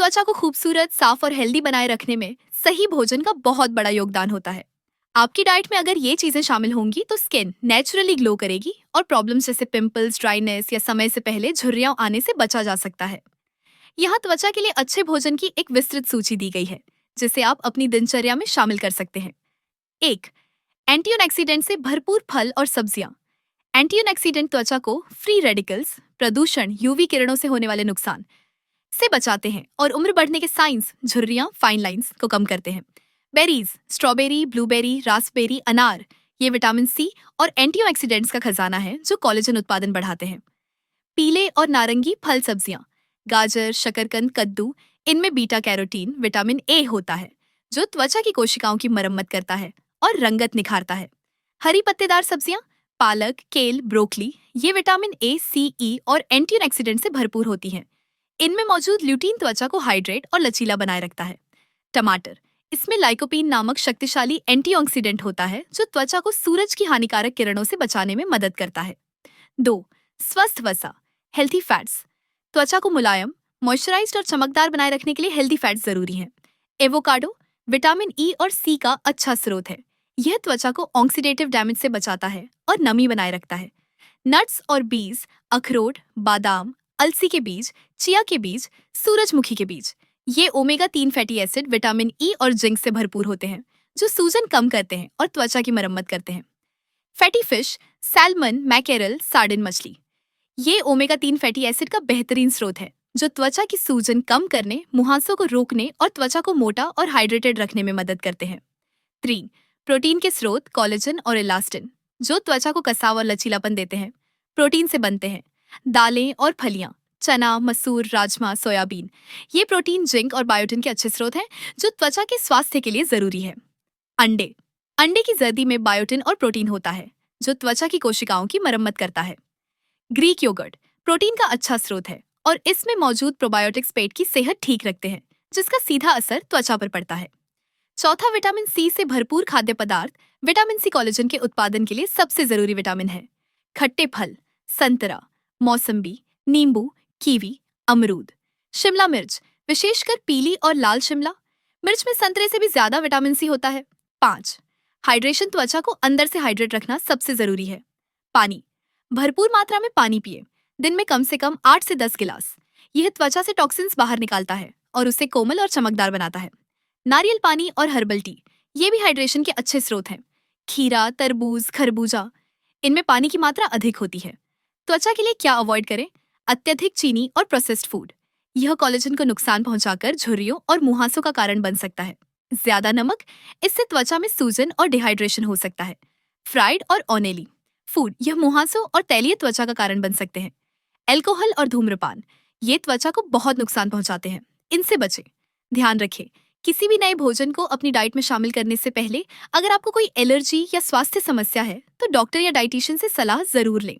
त्वचा को खूबसूरत, साफ और हेल्दी बनाए रखने में सही भोजन का बहुत बड़ा योगदान होता है। आपकी डाइट में अगर ये चीजें शामिल होंगी तो स्किन नेचुरली ग्लो करेगी और प्रॉब्लम्स जैसे पिंपल्स, ड्राइनेस या समय से पहले झुर्रियां आने से बचा जा सकता है। यहाँ त्वचा के लिए अच्छे भोजन की एक विस्तृत सूची दी गई है, जिसे आप अपनी दिनचर्या में शामिल कर सकते हैं। 1. एंटीऑक्सीडेंट से भरपूर फल और सब्जियां। एंटीऑक्सीडेंट त्वचा को फ्री रेडिकल्स, प्रदूषण, यूवी किरणों से होने वाले नुकसान से बचाते हैं और उम्र बढ़ने के साइंस, झुर्रियां, फाइन लाइंस को कम करते हैं। बेरीज, स्ट्रॉबेरी, ब्लूबेरी, रास्पबेरी, अनार, ये विटामिन सी और एंटीऑक्सीडेंट्स का खजाना है जो कोलेजन उत्पादन बढ़ाते हैं। पीले और नारंगी फल सब्जियां, गाजर, शकरकंद, कद्दू, इनमें बीटा कैरोटीन, विटामिन ए होता है जो त्वचा की कोशिकाओं की मरम्मत करता है और रंगत निखारता है। हरी पत्तेदार सब्जियां, पालक, केल, ब्रोकली, ये विटामिन ए, सी, ई और एंटीऑक्सीडेंट से भरपूर होती हैं। इनमें मौजूद ल्यूटीन त्वचा को हाइड्रेट और लचीला बनाए रखता है। टमाटर, इसमें लाइकोपीन नामक शक्तिशाली एंटीऑक्सीडेंट होता है जो त्वचा को सूरज की हानिकारक किरणों से बचाने में मदद करता है। 2. स्वस्थ वसा, हेल्थी फैट्स, त्वचा को मुलायम, मॉइस्चराइज्ड और चमकदार बनाए रखने के लिए हेल्दी फैट्स जरूरी हैं। एवोकाडो विटामिन ई और सी का अच्छा स्रोत है। यह त्वचा को ऑक्सीडेटिव डैमेज से बचाता है और नमी बनाए रखता है। नट्स और बीज, अखरोट, बादाम, अलसी के बीज, चिया के बीज, सूरजमुखी के बीज, ये omega 3 fatty acid, vitamin E और जिंक से भरपूर होते हैं जो सूजन कम करते हैं और त्वचा की मरम्मत करते हैं। Fatty fish, salmon, mackerel, sardine मछली, ये ओमेगा 3 फैटी एसिड का बेहतरीन स्रोत है जो त्वचा की सूजन कम करने, मुहासों को रोकने और त्वचा को मोटा और हाइड्रेटेड रखने में मदद करते हैं। 3. प्रोटीन के स्रोत, कोलेजन और इलास्टिन, जो त्वचा को कसाव और लचीलापन देते हैं। प्रोटीन से बनते हैं दालें और फलियां, चना, मसूर, राजमा, सोयाबीन, ये प्रोटीन, जिंक और बायोटिन के अच्छे स्रोत हैं जो त्वचा के स्वास्थ्य के लिए जरूरी है। अंडे, अंडे की जर्दी में बायोटिन और प्रोटीन होता है जो त्वचा की कोशिकाओं की मरम्मत करता है। ग्रीक योगर्ट, प्रोटीन का अच्छा स्रोत है और इसमें मौजूद प्रोबायोटिक्स पेट की सेहत ठीक रखते हैं जिसका सीधा असर त्वचा पर पड़ता है। चौथा, विटामिन सी से भरपूर खाद्य पदार्थ। विटामिन सी कोलेजन के उत्पादन के लिए सबसे जरूरी विटामिन है। खट्टे फल, संतरा, मौसम्बी, नींबू, कीवी, अमरूद। शिमला मिर्च, विशेषकर पीली और लाल शिमला मिर्च में संतरे से भी ज्यादा विटामिन सी होता है। 5. हाइड्रेशन, त्वचा को अंदर से हाइड्रेट रखना सबसे जरूरी है। पानी, भरपूर मात्रा में पानी पिए, दिन में कम से कम 8 से 10 गिलास। यह त्वचा से टॉक्सिन्स बाहर निकालता है और उसे कोमल और चमकदार बनाता है। नारियल पानी और हर्बल टी, ये भी हाइड्रेशन के अच्छे स्रोत हैं। खीरा, तरबूज, खरबूजा, इनमें पानी की मात्रा अधिक होती है। त्वचा के लिए क्या अवॉइड करें? अत्यधिक चीनी और प्रोसेस्ड फूड, यह कोलेजन को नुकसान पहुंचाकर झुर्रियों और मुहासों का कारण बन सकता है। ज्यादा नमक, इससे त्वचा में सूजन और डिहाइड्रेशन हो सकता है। फ्राइड और ऑनेली फूड, यह मुहासों और तैलीय त्वचा का कारण बन सकते हैं। अल्कोहल और धूम्रपान, ये त्वचा को बहुत नुकसान पहुंचाते हैं, इनसे बचें। ध्यान रखें, किसी भी नए भोजन को अपनी डाइट में शामिल करने से पहले अगर आपको कोई एलर्जी या स्वास्थ्य समस्या है तो डॉक्टर या डाइटिशियन से सलाह जरूर लें।